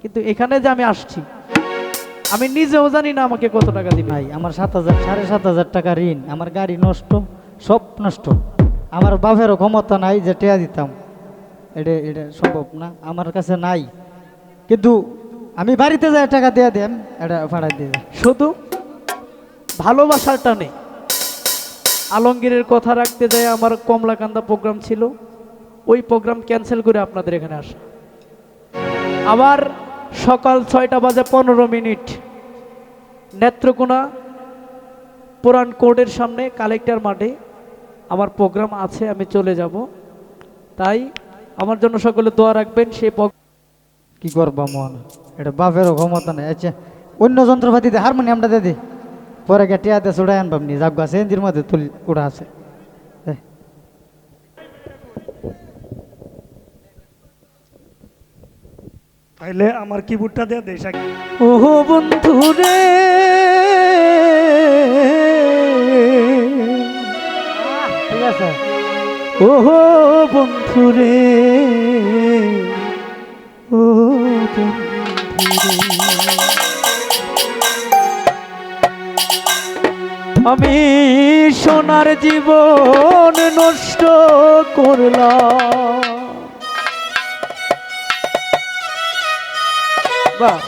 কিন্তু এখানে যে আমি আসছি আমি নিজেও জানি না আমাকে কত টাকা দিবে। ভাই আমার 7,000 7,500 টাকা ঋণ, আমার গাড়ি নষ্ট, সব নষ্ট। আমার বাপেরও ক্ষমতা নাই যে টেয়া দিতাম, এটা এটা সম্ভব না, আমার কাছে নাই। কিন্তু আমি বাড়িতে যাই টাকা দিয়ে দেন, এটা ভাড়া দিয়ে দেন। শুধু ভালোবাসার টানে আলমগীরের কথা রাখতে যায় আমার কমলাকান্দা প্রোগ্রাম ছিল, ওই প্রোগ্রাম ক্যান্সেল করে আপনাদের এখানে আসা। আবার সকাল 6টা বাজে 15 মিনিট নেত্রকোনা পুরান কোর্টের সামনে কালেক্টর মাঠে আমার প্রোগ্রাম আছে, আমি চলে যাব। তাই আমার জন্য সকলে দোয়া রাখবেন। সেই কি করবা মন, এটা বাপেরও ক্ষমতা নেই। আচ্ছা অন্য যন্ত্রপাতি দিয়ে হারমোনিয়ামটা দিয়ে দে, পরে গিয়ে টিয়াতে চড়াই আনবাম নি, যাক গাছে এন্দির মধ্যে তুলি উড়া আছে। তাইলে আমার কিবোর্ডটা দিয়ে দেশ। ওহো বন্ধু রে, ঠিক আছে। ওহো বন্ধু রে, ও বন্ধু রে, আমি সোনার জীবন নষ্ট করলাম। বাহ,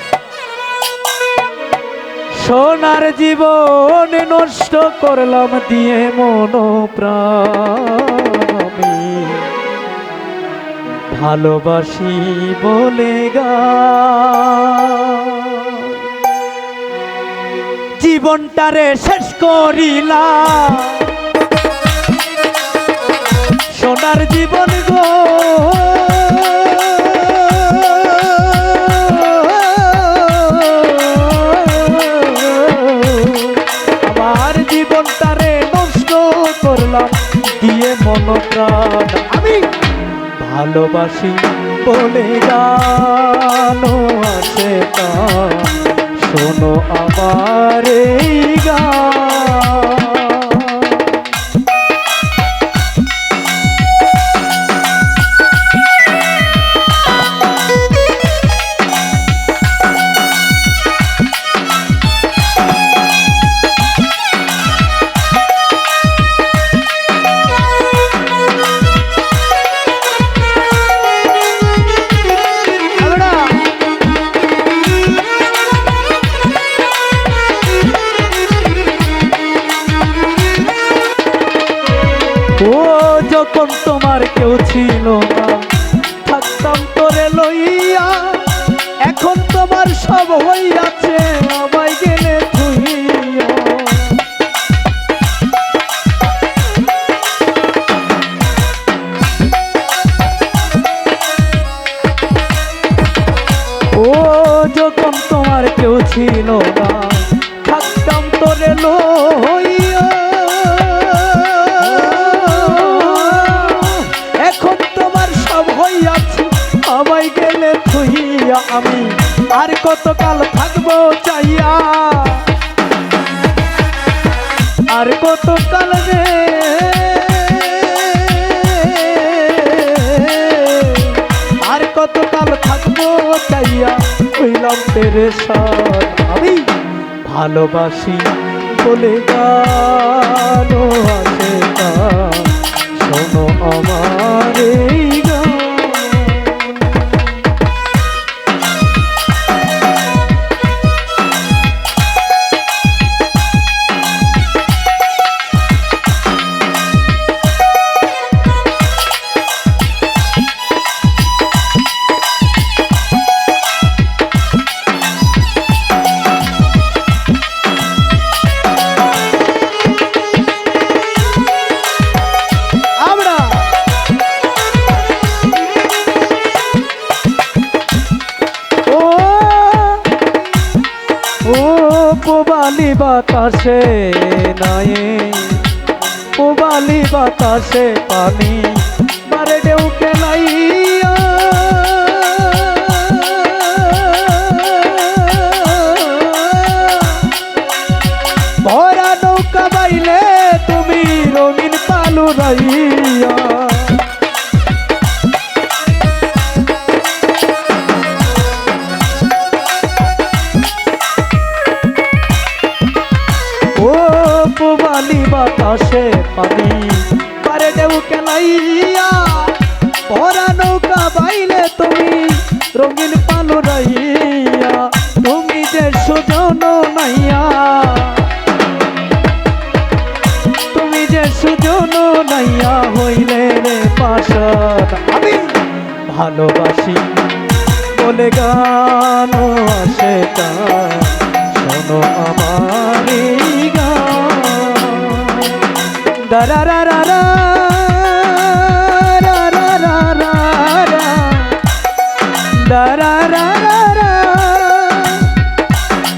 সোনার জীবন নষ্ট করলাম দিয়ে মন প্রাণ। আমি ভালোবাসি বলে জীবনটারে শেষ করিলাম, সোনার জীবন গো আমার জীবনটারে নষ্ট করলাম দিয়ে মন প্রাণ। আমি ভালোবাসি বলে গান আছে তার, শোনো আমার এই গান। ও যখন তোমার কেউ ছিল না, থাকতাম তোরে লইয়া, এখন তোমার সব হইয়াছে আমায় গেলে থুইয়া। ও যখন তোমার কেউ ছিল না, থাকতাম তোরে লইয়া, এখন তোমার সব হইয়াছে আমায় গেলে থুইয়া। আমি আর কতকাল থাকবো চাইয়া, আর কতকাল রে, আর কতকাল থাকবো চাইয়া হইলাম পেরেশান। আমি ভালোবাসি বলে গান আছে তার, শোনো আমার এই গান। পোবালি বাতাসে নাই, পোবালি বাতাসে পানি মারে ঢেউ খেলাইয়া, ভরা নৌকা বাইলে তুমি রঙিন পালুরাইয়া। আসে পানি পারে ঢেউ খেলাইয়া ভরা নৌকা বাইলে তুমি রঙিন পালো রাইয়া তুমি যে সুজন নাইয়া তুমি যে সুজন নাইয়া হইলে রে পাশান আমি ভালোবাসি বলে গান আসে তার শোনো আমারি গান দারা রা রা রা রা রা রা রা রা দারা রা রা রা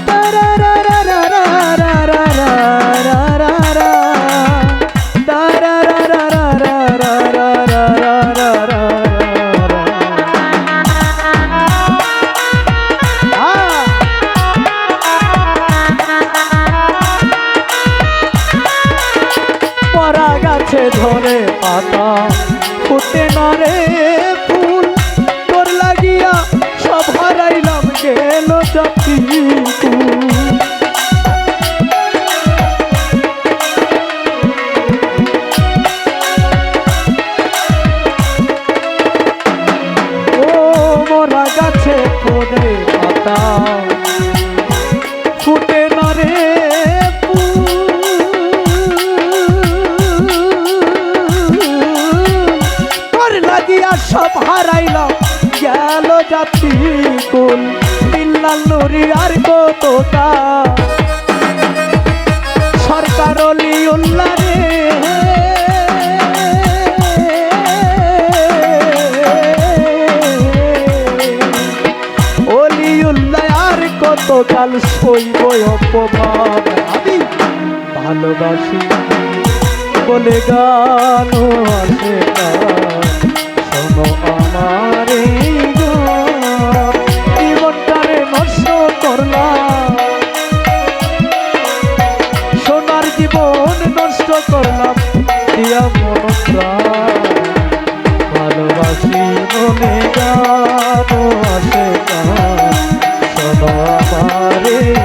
দারা রা রা রা রা রা রা রা রা রা দারা রা রা রা রা রা রা রা রা রা মরা গাছে ধরে পাতা ফুটে না রে ফুল তোর লাগিয়া সব হারাইলাম গেল জাতি ও মরা গাছে ধরে পাতা ফুটে না রে লাগিয়া সব হারাইলাম গেল জাতি কুল বিল্লাল নুরি আর কতটা সরকার অলিউল্লাহ রে অলিউল্লাহ আর কত কাল সইব অপমান আমি ভালোবাসি বলে গান আসে না শোনো আমার এই গান জীবনটারে নষ্ট করলাম সোনার জীবন নষ্ট করলাম দিয়া মন প্রাণ ভালোবাসি বলে গান আসে না শোনো আমার এই